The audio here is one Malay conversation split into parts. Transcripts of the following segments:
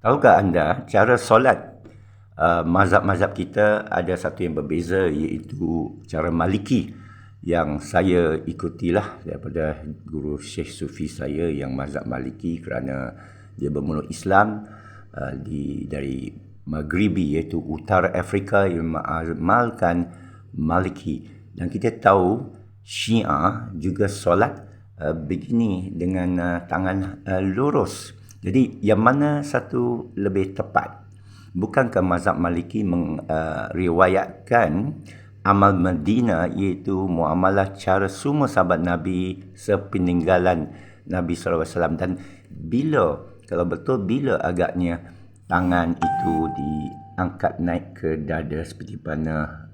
Tahukah anda cara solat mazhab-mazhab kita ada satu yang berbeza, iaitu cara Maliki yang saya ikutilah daripada guru Syekh Sufi saya yang mazhab Maliki kerana dia bermula Islam dari Maghribi iaitu Utara Afrika yang mengamalkan Maliki. Dan kita tahu Syiah juga solat begini dengan tangan lurus. Jadi yang mana satu lebih tepat? Bukankah mazhab Maliki meriwayatkan amal Madinah iaitu muamalah cara semua sahabat Nabi sepeninggalan Nabi SAW, dan kalau betul bila agaknya tangan itu diangkat naik ke dada seperti mana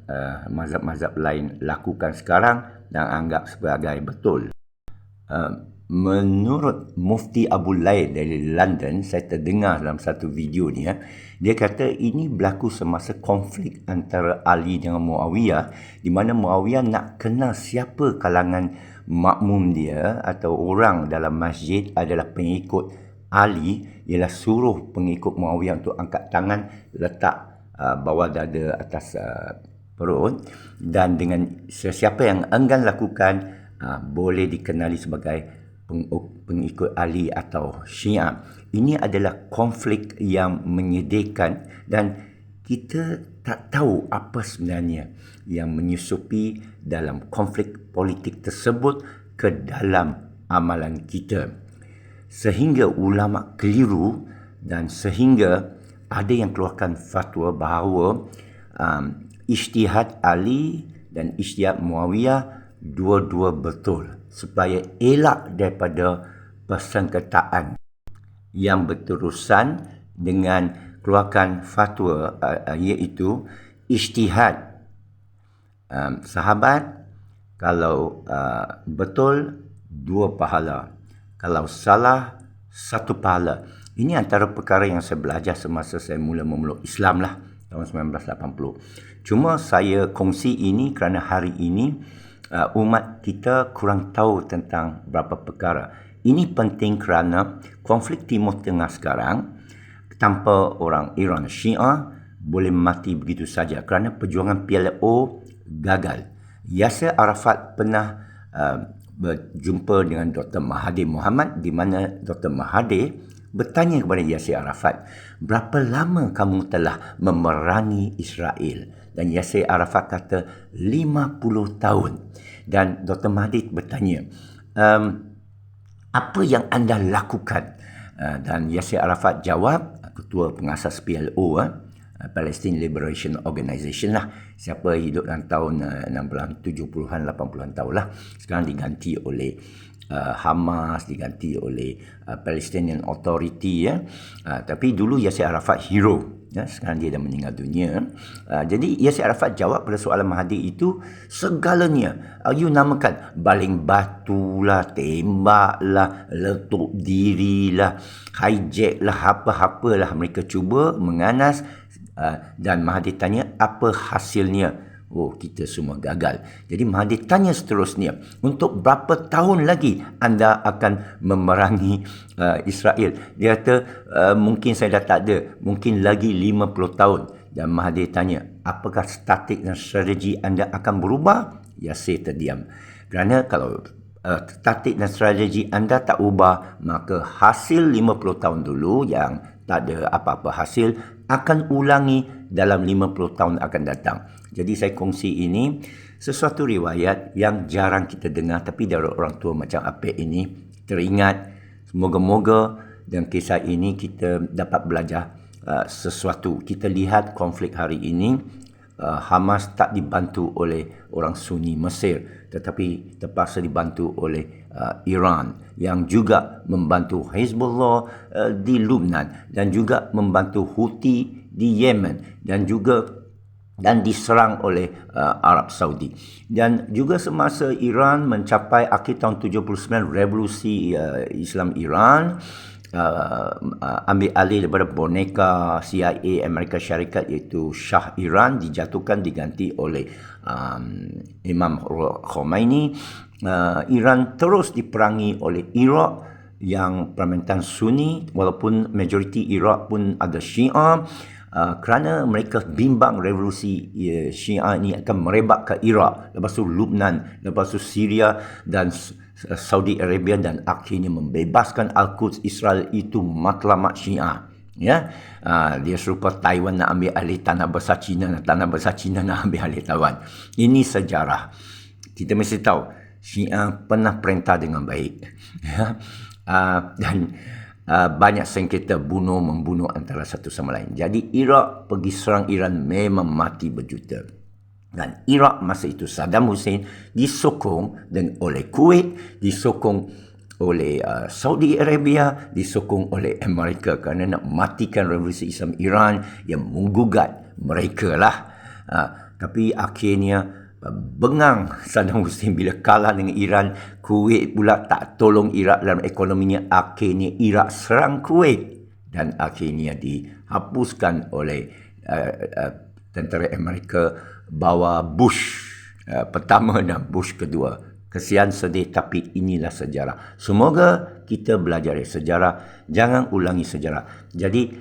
mazhab-mazhab lain lakukan sekarang dan anggap sebagai betul. Menurut Mufti Abu Lail dari London, saya terdengar dalam satu video ni, dia kata ini berlaku semasa konflik antara Ali dengan Muawiyah, di mana Muawiyah nak kenal siapa kalangan makmum dia atau orang dalam masjid adalah pengikut Ali, ialah suruh pengikut Muawiyah untuk angkat tangan, letak bawah dada atas perut, dan dengan sesiapa yang enggan lakukan boleh dikenali sebagai pengikut Ali atau Syiah. Ini adalah konflik yang menyedihkan dan kita tak tahu apa sebenarnya yang menyusupi dalam konflik politik tersebut ke dalam amalan kita. Sehingga ulama keliru dan sehingga ada yang keluarkan fatwa bahawa ijtihad Ali dan ijtihad Muawiyah dua-dua betul, supaya elak daripada persengketaan yang berterusan dengan keluarkan fatwa iaitu ijtihad sahabat kalau betul 2 pahala, kalau salah 1 pahala. Ini antara perkara yang saya belajar semasa saya mula memeluk Islam lah tahun 1980. Cuma saya kongsi ini kerana hari ini umat kita kurang tahu tentang beberapa perkara. Ini penting kerana konflik Timur Tengah sekarang tanpa orang Iran Syiah boleh mati begitu saja kerana perjuangan PLO gagal. Yasser Arafat pernah berjumpa dengan Dr. Mahathir Mohamad, di mana Dr. Mahathir bertanya kepada Yasser Arafat, berapa lama kamu telah memerangi Israel? Dan Yasser Arafat kata 50 tahun. Dan Dr. Mahathir bertanya, apa yang anda lakukan? Dan Yasser Arafat jawab, ketua pengasas PLO, Palestine Liberation Organization lah, siapa hidup dalam tahun 70-an 80-an tahun lah, sekarang diganti oleh Hamas, diganti oleh Palestinian Authority, tapi dulu Yasser Arafat hero, sekarang dia dah meninggal dunia. Jadi Yasser Arafat jawab pada soalan Mahathir itu segalanya. You namakan baling batu lah, tembak lah, letup diri lah, hijack lah, apa-apalah mereka cuba menganas. Dan Mahathir tanya apa hasilnya. Oh, kita semua gagal. Jadi Mahathir tanya seterusnya, untuk berapa tahun lagi anda akan memerangi Israel? Dia kata, mungkin saya dah tak ada, mungkin lagi 50 tahun. Dan Mahathir tanya, apakah taktik dan strategi anda akan berubah? Yasser terdiam. Kerana kalau taktik dan strategi anda tak ubah, maka hasil 50 tahun dulu yang tak ada apa-apa hasil akan ulangi dalam 50 tahun akan datang. Jadi saya kongsi ini sesuatu riwayat yang jarang kita dengar, tapi dari orang tua macam Apek ini teringat. Semoga-moga dengan kisah ini kita dapat belajar sesuatu. Kita lihat konflik hari ini, Hamas tak dibantu oleh orang Sunni Mesir, tetapi terpaksa dibantu oleh Iran yang juga membantu Hezbollah di Lebanon dan juga membantu Houthi di Yemen dan diserang oleh Arab Saudi. Dan juga semasa Iran mencapai akhir tahun 79, revolusi Islam Iran ambil alih daripada boneka CIA Amerika Syarikat iaitu Shah Iran, dijatuhkan, diganti oleh Imam Khomeini. Iran terus diperangi oleh Iraq yang Parliamentan Sunni, walaupun majoriti Iraq pun ada Syiah, kerana mereka bimbang revolusi Syiah ini akan merebak ke Iraq, lepas tu Lebanon, lepas tu Syria dan Saudi Arabia, dan akhirnya membebaskan Al-Quds Israel itu matlamat Syiah. Ya, dia serupa Taiwan nak ambil alih tanah besar China, tanah besar China nak ambil alih Taiwan. Ini sejarah. Kita mesti tahu Syiah pernah perintah dengan baik, ya. Dan banyak sengketa membunuh antara satu sama lain. Jadi Iraq pergi serang Iran memang mati berjuta. Dan Iraq masa itu Saddam Hussein disokong oleh Kuwait, disokong oleh Saudi Arabia, disokong oleh Amerika kerana nak matikan revolusi Islam Iran yang menggugat mereka lah. Tapi akhirnya bengang Saddam Hussein bila kalah dengan Iran. Kuwait pula tak tolong Iraq dalam ekonominya. Akhirnya Iraq serang Kuwait dan akhirnya dihapuskan oleh tentera Amerika bawah Bush pertama dan Bush kedua. Kesian sedih, tapi inilah sejarah. Semoga kita belajar dari sejarah, jangan ulangi sejarah. Jadi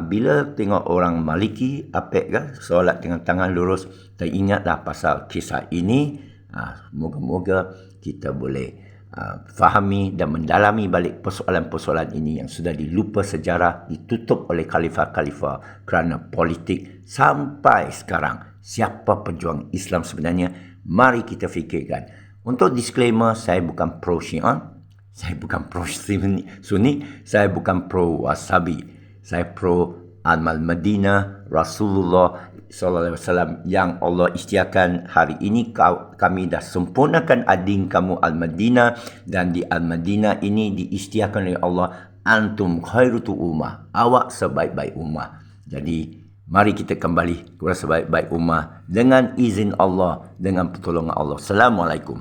bila tengok orang Maliki apek solat dengan tangan lurus, teringatlah pasal kisah ini. Moga-moga kita boleh fahami dan mendalami balik persoalan-persoalan ini yang sudah dilupa sejarah, ditutup oleh khalifah-khalifah kerana politik sampai sekarang. Siapa pejuang Islam sebenarnya? Mari kita fikirkan. Untuk disclaimer, saya bukan pro Syiah, saya bukan pro Sunni, saya bukan pro Wasabi. Saya pro Al-Madinah Rasulullah SAW yang Allah isytiharkan hari ini. Kami dah sempurnakan adin kamu Al-Madinah, dan di Al-Madinah ini diisytiharkan oleh Allah, antum khairutu ummah, awak sebaik-baik ummah. Jadi mari kita kembali kepada sebaik-baik ummah dengan izin Allah, dengan pertolongan Allah. Assalamualaikum.